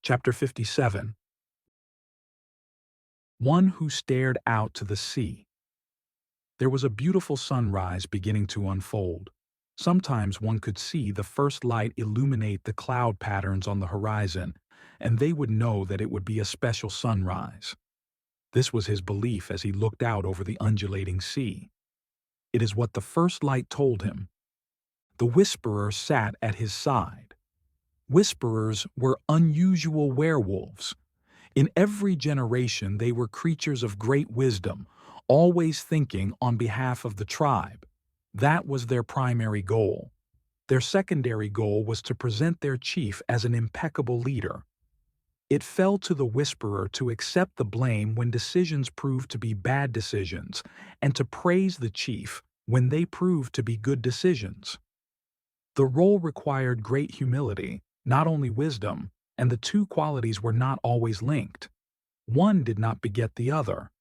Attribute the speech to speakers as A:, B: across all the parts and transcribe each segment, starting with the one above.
A: Chapter 57. One who stared out to the sea. There was a beautiful sunrise beginning to unfold. Sometimes one could see the first light illuminate the cloud patterns on the horizon, and they would know that it would be a special sunrise. This was his belief as he looked out over the undulating sea. It is what the first light told him. The whisperer sat at his side. Whisperers were unusual werewolves. In every generation they were creatures of great wisdom, always thinking on behalf of the tribe. That was their primary goal. Their secondary goal was to present their chief as an impeccable leader. It fell to the whisperer to accept the blame when decisions proved to be bad decisions, and to praise the chief when they proved to be good decisions. The role required great humility, not only wisdom, and the two qualities were not always linked. One did not beget the other.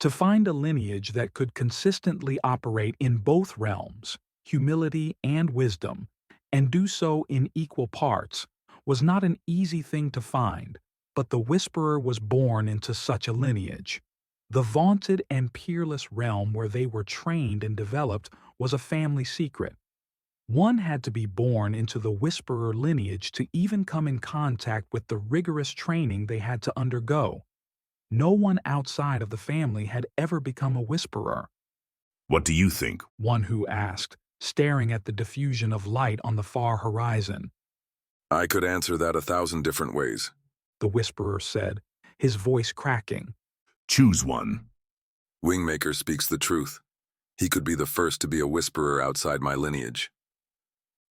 A: To find a lineage that could consistently operate in both realms, humility and wisdom, and do so in equal parts, was not an easy thing to find, but the whisperer was born into such a lineage. The vaunted and peerless realm where they were trained and developed was a family secret. One had to be born into the whisperer lineage to even come in contact with the rigorous training they had to undergo. No one outside of the family had ever become a whisperer.
B: What do you think?
A: One who asked, staring at the diffusion of light on the far horizon.
C: I could answer that 1,000 different ways,
A: The whisperer said, his voice cracking.
B: Choose one.
C: WingMaker speaks the truth. He could be the first to be a whisperer outside my lineage.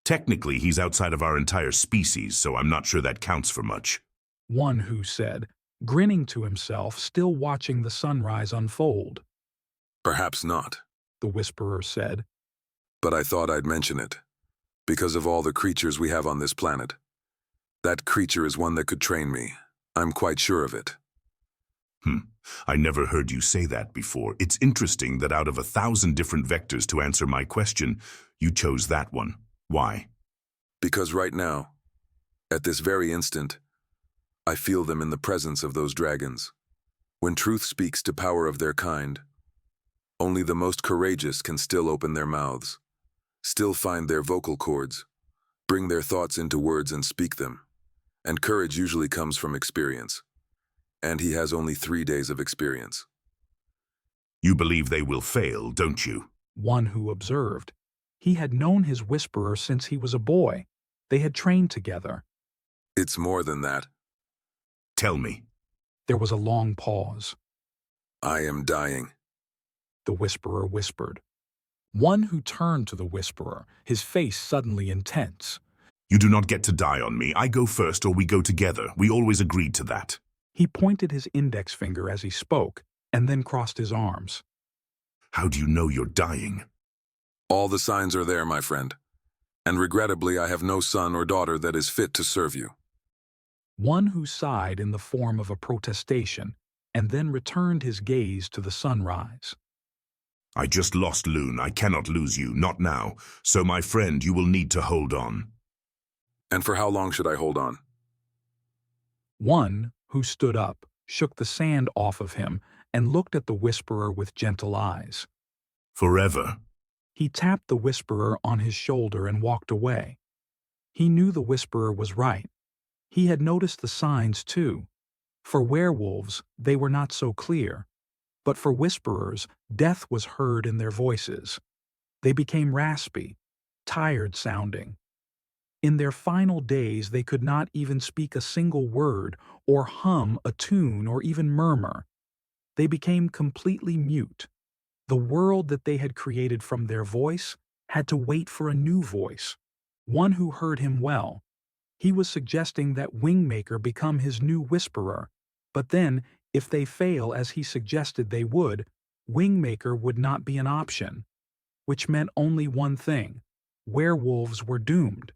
B: Technically, he's outside of our entire species, so I'm not sure that counts for much.
A: One who said, grinning to himself, still watching the sunrise unfold.
C: Perhaps not,
A: The whisperer said.
C: but I thought I'd mention it. Because of all the creatures we have on this planet. That creature is one that could train me. I'm quite sure of it.
B: I never heard you say that before. It's interesting that out of 1,000 different vectors to answer my question, you chose that one. Why?
C: Because right now, at this very instant, I feel them in the presence of those dragons. When truth speaks to power of their kind, only the most courageous can still open their mouths, still find their vocal cords, bring their thoughts into words and speak them. And courage usually comes from experience. And he has only 3 days of experience.
B: You believe they will fail, don't you?
A: One who observed. He had known his whisperer since he was a boy. They had trained together.
C: It's more than that.
B: Tell me.
A: There was a long pause.
C: I am dying.
A: The whisperer whispered. One who turned to the whisperer, his face suddenly intense.
B: You do not get to die on me. I go first or we go together. We always agreed to that.
A: He pointed his index finger as he spoke, and then crossed his arms.
B: How do you know you're dying?
C: All the signs are there, my friend. And regrettably, I have no son or daughter that is fit to serve you.
A: One who sighed in the form of a protestation, and then returned his gaze to the sunrise.
B: I just lost Loon. I cannot lose you, not now. So, my friend, you will need to hold on.
C: And for how long should I hold on?
A: One who stood up, shook the sand off of him, and looked at the whisperer with gentle eyes.
B: Forever.
A: He tapped the whisperer on his shoulder and walked away. He knew the whisperer was right. He had noticed the signs too. For werewolves, they were not so clear. But for whisperers, death was heard in their voices. They became raspy, tired-sounding. In their final days, they could not even speak a single word or hum a tune or even murmur. They became completely mute. The world that they had created from their voice had to wait for a new voice, one who heard him well. He was suggesting that WingMaker become his new whisperer, but then, if they fail as he suggested they would, WingMaker would not be an option, which meant only one thing: werewolves were doomed.